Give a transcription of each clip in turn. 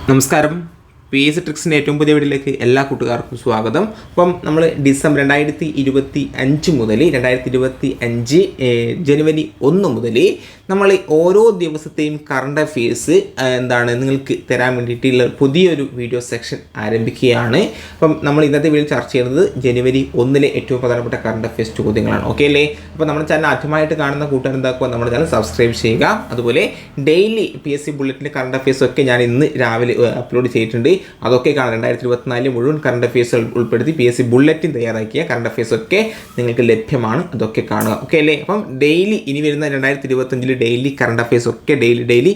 നമസ്കാരം. PSC ട്രിക്സിൻ്റെ ഏറ്റവും പുതിയ വീഡിയോയിലേക്ക് എല്ലാ കൂട്ടുകാർക്കും സ്വാഗതം. അപ്പം നമ്മൾ ഡിസംബർ 2025 മുതൽ 2025 ജനുവരി 1 മുതൽ നമ്മൾ ഓരോ ദിവസത്തെയും കറണ്ട് അഫെയർസ് നിങ്ങൾക്ക് തരാൻ വേണ്ടിയിട്ടുള്ള പുതിയൊരു വീഡിയോ സെക്ഷൻ ആരംഭിക്കുകയാണ്. അപ്പം നമ്മൾ ഇന്നത്തെ വീഡിയോ ചർച്ച ചെയ്യുന്നത് ജനുവരി 1 ഏറ്റവും പ്രധാനപ്പെട്ട കറണ്ട് അഫെയർസ് ചോദ്യങ്ങളാണ്. ഓക്കെ അല്ലേ? അപ്പോൾ നമ്മുടെ ചാനൽ ആദ്യമായിട്ട് കാണുന്ന കൂട്ടുകാർ എന്താക്കുക, നമ്മുടെ ചാനൽ സബ്സ്ക്രൈബ് ചെയ്യുക. അതുപോലെ ഡെയിലി PSC ബുള്ളറ്റിൻ്റെ കറണ്ട് അഫെയർസ് ഒക്കെ ഞാൻ ഇന്ന് രാവിലെ അപ്ലോഡ് ചെയ്തിട്ടുണ്ട്. അതൊക്കെ കാണാം. 2024 മുഴുവൻ കറണ്ട് അഫെയർസ് ഉൾപ്പെടുത്തി PSC ബുള്ളറ്റിൻ തയ്യാറാക്കിയ കറണ്ട് അഫെയർസ് ഒക്കെ നിങ്ങൾക്ക് ലഭ്യമാണ്. അതൊക്കെ കാണുക. ഓക്കെ അല്ലേ? അപ്പം ഡെയിലി ഇനി വരുന്ന 2025 ഡെയിലി കറണ്ട് അഫെയർസ് ഒക്കെ ഡെയിലി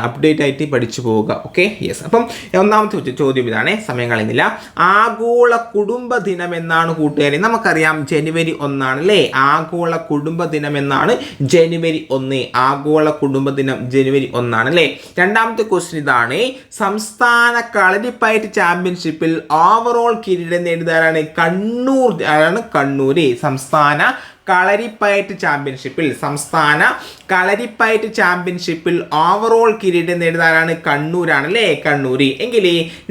അപ്ഡേറ്റ് ആയിട്ട് പഠിച്ചു പോവുക. Okay, yes. അപ്പം ഒന്നാമത്തെ ചോദ്യം ഇതാണ്, സമയം കളയുന്നില്ല. ആഗോള കുടുംബ ദിനം എന്നാണ് കൂട്ടുകാരെ. നമുക്കറിയാം ജനുവരി 1 അല്ലേ? ആഗോള കുടുംബ ദിനം എന്നാണ് ജനുവരി 1. ആഗോള കുടുംബ ദിനം ജനുവരി 1 അല്ലേ? രണ്ടാമത്തെ ക്വസ്റ്റ്യൻ ഇതാണ്, സംസ്ഥാന കളരിപ്പയറ്റ് ചാമ്പ്യൻഷിപ്പിൽ ഓവറോൾ കിരീടം നേടിയതാരാണ്? കണ്ണൂര്. സംസ്ഥാന കളരിപ്പയറ്റ് ചാമ്പ്യൻഷിപ്പിൽ ഓവറോൾ കിരീടം നേടുന്നതാണ് കണ്ണൂരാണ് അല്ലേ? കണ്ണൂര്. എങ്കിൽ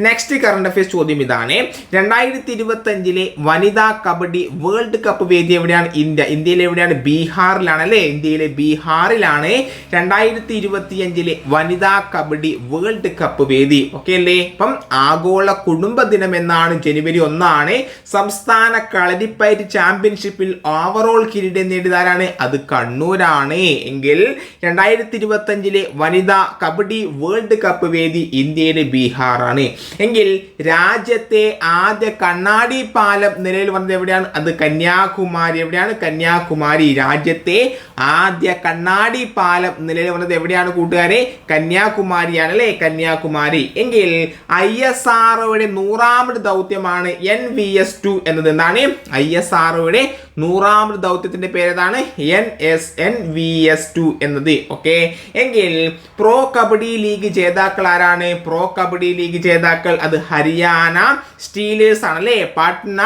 നെക്സ്റ്റ് കറണ്ട് അഫെയർസ് ചോദ്യം ഇതാണ്, 2025 വനിതാ കബഡി വേൾഡ് കപ്പ് വേദി എവിടെയാണ്? ഇന്ത്യയിലെ എവിടെയാണ്? ബീഹാറിലാണ് അല്ലേ? ഇന്ത്യയിലെ ബീഹാറിലാണ് 2025 വനിതാ കബഡി വേൾഡ് കപ്പ് വേദി. ഓക്കെ അല്ലേ? അപ്പം ആഗോള കുടുംബ ദിനം എന്നാണ് ജനുവരി 1. സംസ്ഥാന കളരിപ്പയറ്റ് ചാമ്പ്യൻഷിപ്പിൽ ഓവറോൾ കിരീടം നേടിയതാരാണ്? അത് കണ്ണൂരാണ്. എങ്കിൽ 2025 വനിതാ കബഡി വേൾഡ് കപ്പ് വേദി ഇന്ത്യയിലെ ബീഹാറാണ്. എങ്കിൽ രാജ്യത്തെ ആദ്യ കണ്ണാടി പാലം നിലവിൽ വന്നത് എവിടെയാണ്? അത് കന്യാകുമാരി. എവിടെയാണ്? കന്യാകുമാരി. രാജ്യത്തെ ആദ്യ കണ്ണാടി പാലം നിലവിൽ വന്നത് എവിടെയാണ് കൂട്ടുകാരെ? കന്യാകുമാരിയാണ് അല്ലേ? കന്യാകുമാരി. എങ്കിൽ ISROയുടെ 100ാമത് ദൗത്യമാണ് NVS-2 എന്നത്. എന്താണ് ISROയുടെ 100ാമത് ദൗത്യത്തിന്റെ പേരേതാണ്? NVS-2 എന്നത്. ഓക്കെ, എങ്കിൽ പ്രോ കബഡി ലീഗ് ജേതാക്കൾ ആരാണ്? പ്രോ കബഡി ലീഗ് ജേതാക്കൾ അത് ഹരിയാന സ്റ്റീലേഴ്സ് ആണ് അല്ലേ? പാട്ന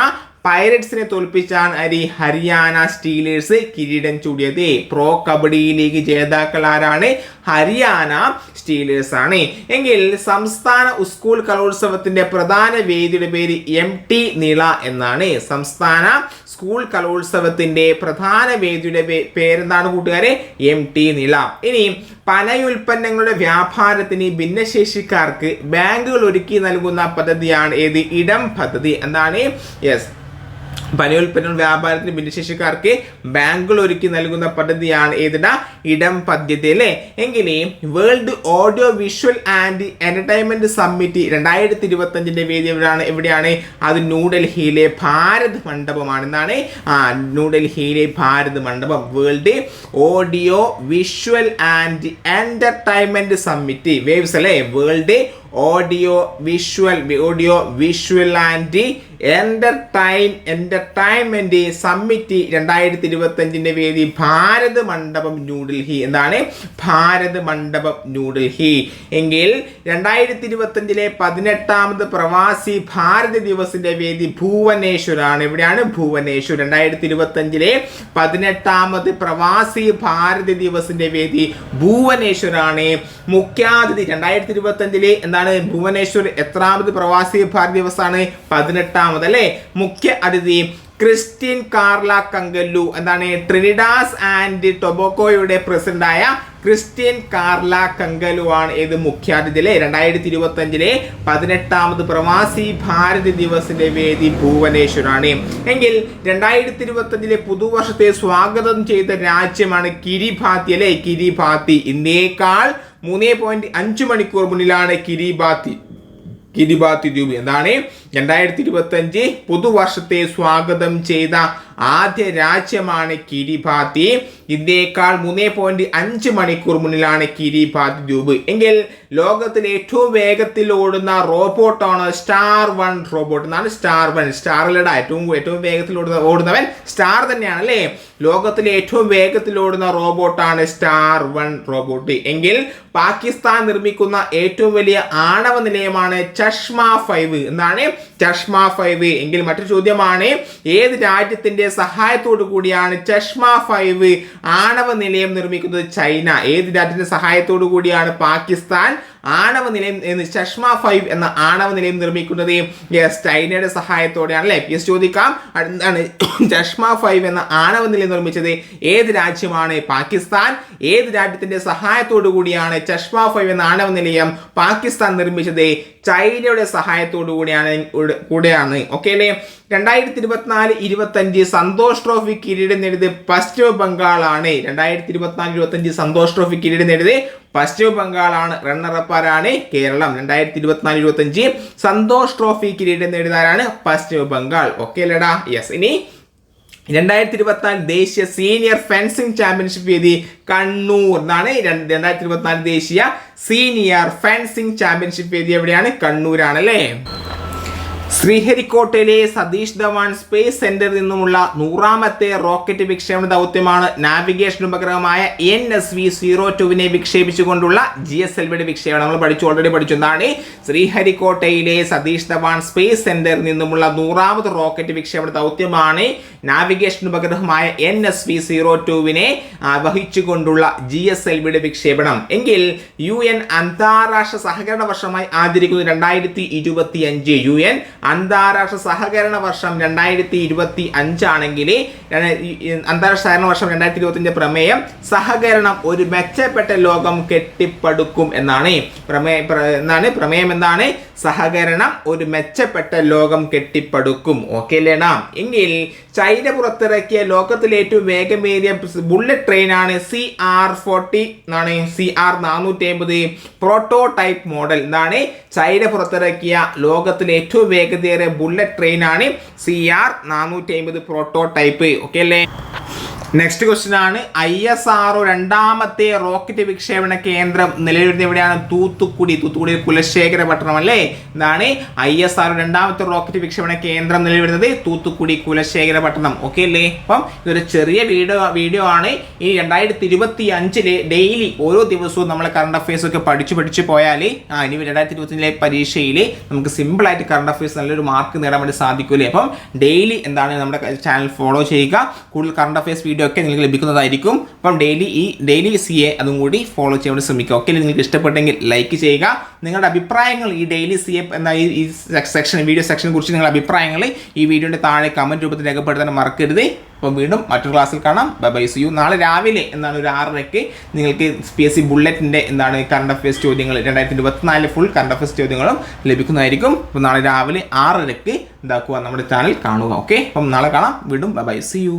പൈററ്റ്സിനെ തോൽപ്പിച്ചാണ് ഹരിയാന സ്റ്റീലേഴ്സ് കിരീടം ചൂടിയത്. പ്രോ കബഡി ലീഗ് ജേതാക്കൾ ആരാണ്? ഹരിയാന സ്റ്റീലേഴ്സ് ആണ്. എങ്കിൽ സംസ്ഥാന സ്കൂൾ കലോത്സവത്തിന്റെ പ്രധാന വേദിയുടെ പേര് MT നിള എന്നാണ്. സംസ്ഥാന സ്കൂൾ കലോത്സവത്തിന്റെ പ്രധാന വേദിയുടെ പേരെന്താണ് കൂട്ടുകാരെ? MT നിള. ഇനി പനയുൽപ്പന്നങ്ങളുടെ വ്യാപാരത്തിന് ഭിന്നശേഷിക്കാർക്ക് ബാങ്കുകൾ ഒരുക്കി നൽകുന്ന പദ്ധതിയാണ് ഏത്? ഇടം പദ്ധതി. എന്താണ്? യെസ്, പനയുൽപ്പന്ന വ്യാപാരത്തിന് ഭിന്നശേഷിക്കാർക്ക് ബാങ്കുകൾ ഒരുക്കി നൽകുന്ന പദ്ധതിയാണ് ഏതിടാ? ഇടം പദ്ധതി അല്ലേ? എങ്കിൽ world audio visual and entertainment summit 2025 വേദി എവിടെയാണ്? അത് ന്യൂഡൽഹിയിലെ ഭാരത് മണ്ഡപമാണ്. എന്താണ്? ന്യൂഡൽഹിയിലെ Bharat Mandapam. World audio visual and entertainment summit waves അല്ലേ? World audio visual and entertainment summit 2025 വേദി ഭാരത് മണ്ഡപം ന്യൂഡൽഹി. എന്താണ്? ഭാരത് മണ്ഡപം ന്യൂഡൽഹി. എങ്കിൽ 2025 18ാമത് പ്രവാസി ഭാരത ദിവസിന്റെ വേദി ഭുവനേശ്വറാണ്. എവിടെയാണ്? ഭുവനേശ്വർ. 2025 18ാമത് പ്രവാസി ഭാരത ദിവസിന്റെ വേദി ഭുവനേശ്വറാണ്. മുഖ്യാതിഥി 2025 എന്താണ്? ഭുവനേശ്വർ എത്രാമത് പ്രവാസി ഭാരത ദിവസമാണ്? 18ാമത് അല്ലേ? മുഖ്യ അതിഥി ക്രിസ്റ്റ്യൻ കാർല കങ്കല്ലു. എന്താണ്? ട്രിനിഡാസ് ആൻഡ് ടൊബാക്കോയുടെ പ്രസിഡന്റായ ക്രിസ്റ്റ്യൻ കാർല കങ്കലു ആണ് ഏത്? മുഖ്യാതിഥി അല്ലേ? 2025 18ാമത് പ്രവാസി ഭാരത ദിവസിന്റെ വേദി ഭുവനേശ്വറാണ്. എങ്കിൽ 2025 പുതുവർഷത്തെ സ്വാഗതം ചെയ്ത രാജ്യമാണ് കിരിബാത്തി അല്ലേ? കിരിബാത്തി. ഇന്ത്യയേക്കാൾ 3.5 മണിക്കൂർ മുന്നിലാണ് കിരിബാത്തി ദ്വീപ്. എന്താണ്? 2025 പുതുവർഷത്തെ സ്വാഗതം ചെയ്ത ആദ്യ രാജ്യമാണ് കിരിബാത്തി. ഇന്ത്യയേക്കാൾ 3.5 മണിക്കൂർ മുന്നിലാണ് കിരിബാത്തി ദ്വീപ്. എങ്കിൽ ലോകത്തിലെ ഏറ്റവും വേഗത്തിൽ ഓടുന്ന റോബോട്ടാണ് സ്റ്റാർ 1 റോബോട്ട്. എന്നാണ്? സ്റ്റാർ 1. സ്റ്റാറിലൂടെ ഏറ്റവും വേഗത്തിൽ ഓടുന്നവൻ സ്റ്റാർ തന്നെയാണ് അല്ലേ? ലോകത്തിലെ ഏറ്റവും വേഗത്തിൽ ഓടുന്ന റോബോട്ടാണ് സ്റ്റാർ 1 റോബോട്ട്. എങ്കിൽ പാകിസ്ഥാൻ നിർമ്മിക്കുന്ന ഏറ്റവും വലിയ ആണവ നിലയമാണ് ചഷ്മ 5. എന്താണ്? ചഷ്മ 5. എങ്കിൽ മറ്റൊരു ചോദ്യമാണ്, ഏത് രാജ്യത്തിന്റെ സഹായത്തോടു കൂടിയാണ് ചഷ്മ 5 ആണവ നിലയം നിർമ്മിക്കുന്നത്? ചൈന. ഏത് രാജ്യത്തിന്റെ സഹായത്തോടു കൂടിയാണ് പാകിസ്ഥാൻ ആണവ നിലയം ചഷ്മ 5 എന്ന ആണവ നിലയം നിർമ്മിക്കുന്നത് ചൈനയുടെ സഹായത്തോടെയാണ് അല്ലെ. യെസ് ചോദിക്കാം. എന്താണ് ചഷ്മ 5 എന്ന ആണവ നിലയം നിർമ്മിച്ചത് ഏത് രാജ്യമാണ്? പാകിസ്ഥാൻ. ഏത് രാജ്യത്തിന്റെ സഹായത്തോടു കൂടിയാണ് ചഷ്മ 5 എന്ന ആണവ നിലയം പാകിസ്ഥാൻ നിർമ്മിച്ചത്? ചൈനയുടെ സഹായത്തോടു കൂടെയാണ്. ഓക്കെ അല്ലേ. 2024-25 സന്തോഷ് ട്രോഫി കിരീടം നേടിയത് പശ്ചിമ ബംഗാളാണ്. 2024-25 സന്തോഷ് ട്രോഫി കിരീടം നേടിയത് പശ്ചിമ ബംഗാളാണ്. റണ്ണറപ്പ് ആരാണ്? കേരളം. 2024-25 സന്തോഷ് ട്രോഫി കിരീടം നേടിയതാരാണ്? പശ്ചിമ ബംഗാൾ. ഓക്കെ അല്ലേടാ. യെസ്. ഇനി 2024 ദേശീയ സീനിയർ ഫെൻസിംഗ് ചാമ്പ്യൻഷിപ്പ് വേദി കണ്ണൂർ എന്നാണ്. 2024 ദേശീയ സീനിയർ ഫെൻസിംഗ് ചാമ്പ്യൻഷിപ്പ് വേദി എവിടെയാണ്? കണ്ണൂരാണ് അല്ലേ. ശ്രീഹരിക്കോട്ടയിലെ സതീഷ് ധവാൻ സ്പേസ് സെന്ററിൽ നിന്നുമുള്ള 100ാമത്തെ റോക്കറ്റ് വിക്ഷേപണ ദൗത്യമാണ് നാവിഗേഷൻ ഉപഗ്രഹമായ NSV-02 വിക്ഷേപിച്ചുകൊണ്ടുള്ള GSLVയുടെ വിക്ഷേപണം. നമ്മൾ ഓൾറെഡി പഠിച്ചു. എന്താണ്? ശ്രീഹരിക്കോട്ടയിലെ സതീഷ് ധവാൻ സ്പേസ് സെന്ററിൽ നിന്നുമുള്ള 100ാമത് റോക്കറ്റ് വിക്ഷേപണ ദൗത്യമാണ് നാവിഗേഷൻ ഉപഗ്രഹമായ NSV-02 വഹിച്ചുകൊണ്ടുള്ള GSLVയുടെ വിക്ഷേപണം. എങ്കിൽ UN അന്താരാഷ്ട്ര സഹകരണ വർഷമായി ആചരിക്കുന്നത് 2025. UN അന്താരാഷ്ട്ര സഹകരണ വർഷം 2025 ആണെങ്കിൽ അന്താരാഷ്ട്ര സഹകരണ വർഷം 2025 പ്രമേയം സഹകരണം ഒരു മെച്ചപ്പെട്ട ലോകം കെട്ടിപ്പടുക്കും എന്നാണ്. പ്രമേയം എന്താണ്? സഹകരണം ഒരു മെച്ചപ്പെട്ട ലോകം കെട്ടിപ്പടുക്കും. ഓക്കെ അല്ലേടാ. എങ്കിൽ ചൈന പുറത്തിറക്കിയ ലോകത്തിലെ ഏറ്റവും വേഗമേറിയ ബുള്ളറ്റ് ട്രെയിനാണ് CR40 എന്നാണ്. CR450 prototype model. എന്താണ്? ചൈന പുറത്തിറക്കിയ ലോകത്തിലെ ഏറ്റവും വേഗതയേറിയ ബുള്ളറ്റ് ട്രെയിനാണ് CR450 പ്രോട്ടോടൈപ്പ്. ഓക്കെ അല്ലേ. നെക്സ്റ്റ് ക്വസ്റ്റ്യൻ ആണ്. ISRO 2ാമത്തെ റോക്കറ്റ് വിക്ഷേപണ കേന്ദ്രം നിലവിൽ എവിടെയാണ്? തൂത്തുക്കുടി. കുലശേഖര പട്ടണം അല്ലേ. എന്താണ്? ISRO 2ാമത്തെ റോക്കറ്റ് വിക്ഷേപണ കേന്ദ്രം നിലവിൽ തൂത്തുക്കുടി കുലശേഖര പട്ടണം. ഓക്കെ അല്ലേ. അപ്പം ഇതൊരു ചെറിയ വീഡിയോ ആണ്. ഈ 2025 ഡെയിലി ഓരോ ദിവസവും നമ്മൾ കറണ്ട് അഫയേഴ്സ് ഒക്കെ പഠിച്ചു പോയാൽ ഇനി 2025 പരീക്ഷയിൽ നമുക്ക് സിമ്പിൾ ആയിട്ട് കറണ്ട് അഫയേഴ്സ് നല്ലൊരു മാർക്ക് നേടാൻ വേണ്ടി സാധിക്കൂലേ. അപ്പം ഡെയിലി എന്താണ് നമ്മുടെ ചാനൽ ഫോളോ ചെയ്യുക. കൂടുതൽ കറണ്ട് അഫയേഴ്സ് വീഡിയോ ഒക്കെ നിങ്ങൾക്ക് ലഭിക്കുന്നതായിരിക്കും. അപ്പം ഡെയിലി CA അതും കൂടി ഫോളോ ചെയ്യാൻ വേണ്ടി ശ്രമിക്കുക. ഓക്കെ. നിങ്ങൾക്ക് ഇഷ്ടപ്പെട്ടെങ്കിൽ ലൈക്ക് ചെയ്യുക. നിങ്ങളുടെ അഭിപ്രായങ്ങൾ ഈ ഡെയിലി CA എന്ന ഈ വീഡിയോ സെക്ഷനെ കുറിച്ച് നിങ്ങളുടെ അഭിപ്രായങ്ങൾ ഈ വീഡിയോയുടെ താഴെ കമന്റ് രൂപത്തിൽ രേഖപ്പെടുത്താൻ മറക്കരുത്. അപ്പം വീണ്ടും മറ്റൊരു ക്ലാസ്സിൽ കാണാം. Bye see you. നാളെ രാവിലെ എന്താണ് ഒരു 6:30 നിങ്ങൾക്ക് PSC ബുള്ളറ്റിൻ്റെ എന്താണ് കറണ്ട് അഫയേഴ്സ് ചോദ്യങ്ങൾ 2024 ഫുൾ കറണ്ട് അഫയേഴ്സ് ചോദ്യങ്ങളും ലഭിക്കുന്നതായിരിക്കും. അപ്പം നാളെ രാവിലെ 6:30 എന്താക്കുക നമ്മുടെ ചാനൽ കാണുക. ഓക്കെ. അപ്പം നാളെ കാണാം വീണ്ടും. Bye see U.